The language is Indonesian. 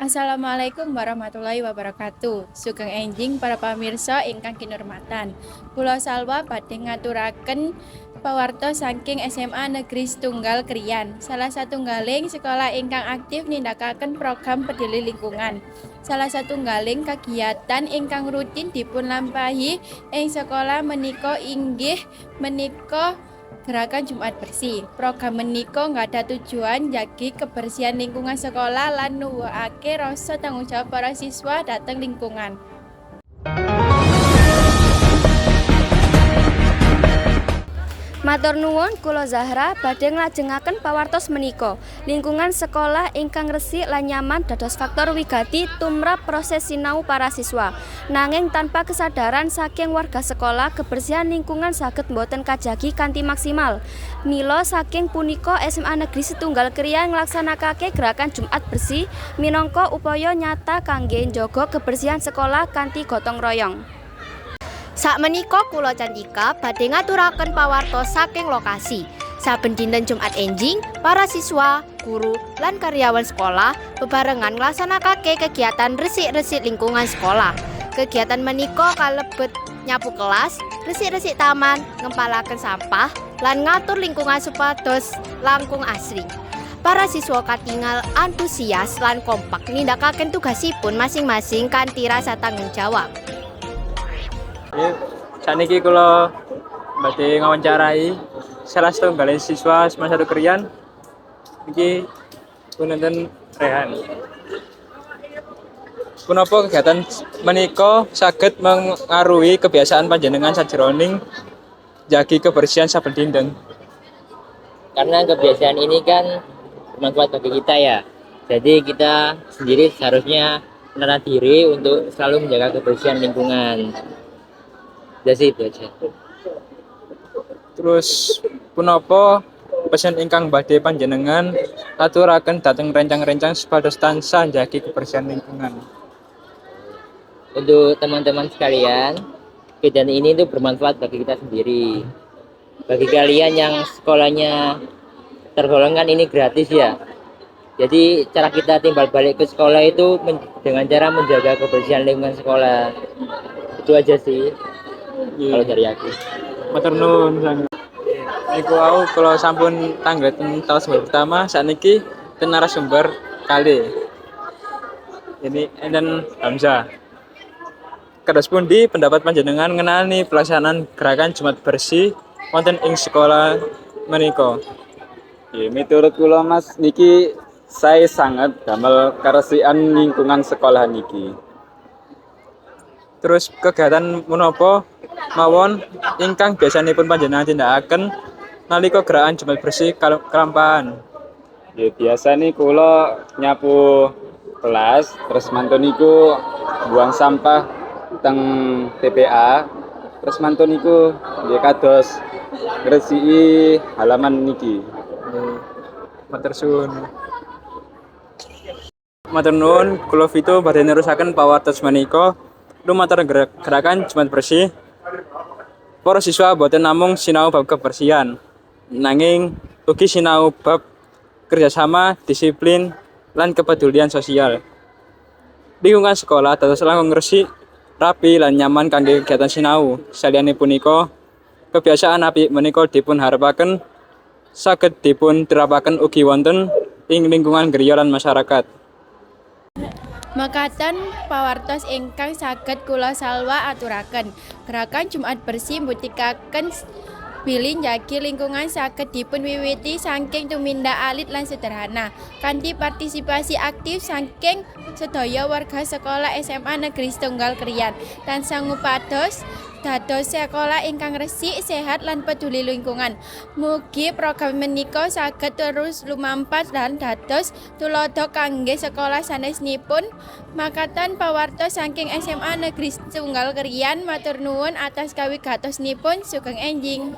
Assalamualaikum warahmatullahi wabarakatuh. Sugeng enjing para pamirsa ingkang kinurmatan. Kula Salwa badhe ngaturaken pawarta saking SMA Negeri Setunggal Kriyan. Salah satunggaling sekolah ingkang aktif nindakaken program peduli lingkungan. Salah satunggaling kegiatan ingkang rutin dipunlampahi ing sekolah menika inggih menika Gerakan Jumat Bersih. Program menika nggada tujuan njagi kebersihan lingkungan sekolah lan nuwuhake rasa tanggung jawab para siswa dhateng lingkungan. Matur nuwun, kula Zahra badhe nglajengaken pawartos menika. Lingkungan sekolah ingkang resik lan nyaman dados faktor wigati tumrap proses sinau para siswa. Nanging tanpa kesadaran saking warga sekolah, kebersihan lingkungan saged boten kajagi kanthi maksimal. Mila saking punika SMA Negeri Setunggal Kriyan nglaksanakake gerakan Jumat Bersih minangka upaya nyata kangge njaga kebersihan sekolah kanthi gotong royong. Sakmenika kula Cantika badhe ngaturaken pawartos saking lokasi. Saben dinten Jumat enjing, para siswa, guru, lan karyawan sekolah bebarengan nglaksanakake kegiatan resik-resik lingkungan sekolah. Kegiatan menika kalebet nyapu kelas, resik-resik taman, ngempalaken sampah, lan ngatur lingkungan supados langkung asri. Para siswa katingal antusias lan kompak nindakaken tugasipun masing-masing kanthi rasa tanggung jawab. Saniki kula badhe ngawancarai salah setunggaling siswa SMA 1 Kriyan iki punten Rehan. Punapa kegiatan menika saged mengaruhi kebiasaan panjenengan sajroning njagi kebersihan saben dinten? Karena kebiasaan ini kan bermanfaat bagi kita ya. Jadi kita sendiri seharusnya menahan diri untuk selalu menjaga kebersihan lingkungan. Jadi itu aja. Terus punapa pesen ingkang badhe panjenengan aturaken dhateng rencang-rencang supados tansah njagi kebersihan lingkungan? Untuk teman-teman sekalian, kegiatan ini tuh bermanfaat bagi kita sendiri. Bagi kalian yang sekolahnya tergolong kan ini gratis ya. Jadi cara kita timbal balik ke sekolah itu dengan cara menjaga kebersihan lingkungan sekolah. Itu aja sih. Kalau dari aku. Matur nuwun sanget. Niku wau kula sampun tanggaten taus pertama sakniki ten narasumber kali. Ini Enden Hamzah. Kados pundi pendapat panjenengan ngenani pelaksanaan gerakan Jumat Bersih wonten ing sekolah menika? Miturut kula Mas niki saya sangat damel karesikan lingkungan sekolah niki. Terus kegiatan menapa mawon ingkang biasanipun panjenengan tindakaken nalika gerakan Jumat Bersih kelampahan? Biasa nih kula nyapu kelas, terus mantun niku buang sampah teng TPA, terus mantun niku nggih kados ngresiki halaman niki. Matur suwun. Matur nuwun, kula Vito badhe nerusaken pawartos menika lumantar gerakan Jumat Bersih. Para siswa boten namung sinau bab kebersihan, nanging ugi sinau bab kerjasama, disiplin, lan kepedulian sosial. Lingkungan sekolah dados langkung resik, rapi, lan nyaman kangge kegiatan sinau. Saliyane punika, kebiasaan apik menika dipun harepaken saged dipun terapaken ugi wonten ing lingkungan griya lan masyarakat. Mekaten pawartos ingkang saged kula Salwa aturaken. Gerakan Jumat Bersih mbuktikaken bilih njagi lingkungan saged dipun wiwiti saking tumindak alit lan sederhana kanthi partisipasi aktif saking sedaya warga sekolah SMA Negeri Setunggal Kriyan tansah ngupados dados sekolah ingkang resik, sehat lan peduli lingkungan. Mugi program menika saged terus lumampat lan dados tulodo kangge sekolah sanesipun. Makaten pawartos saking SMA Negeri Setunggal Kriyan, matur nuwun atas kawigatosipun. Sugeng enjing.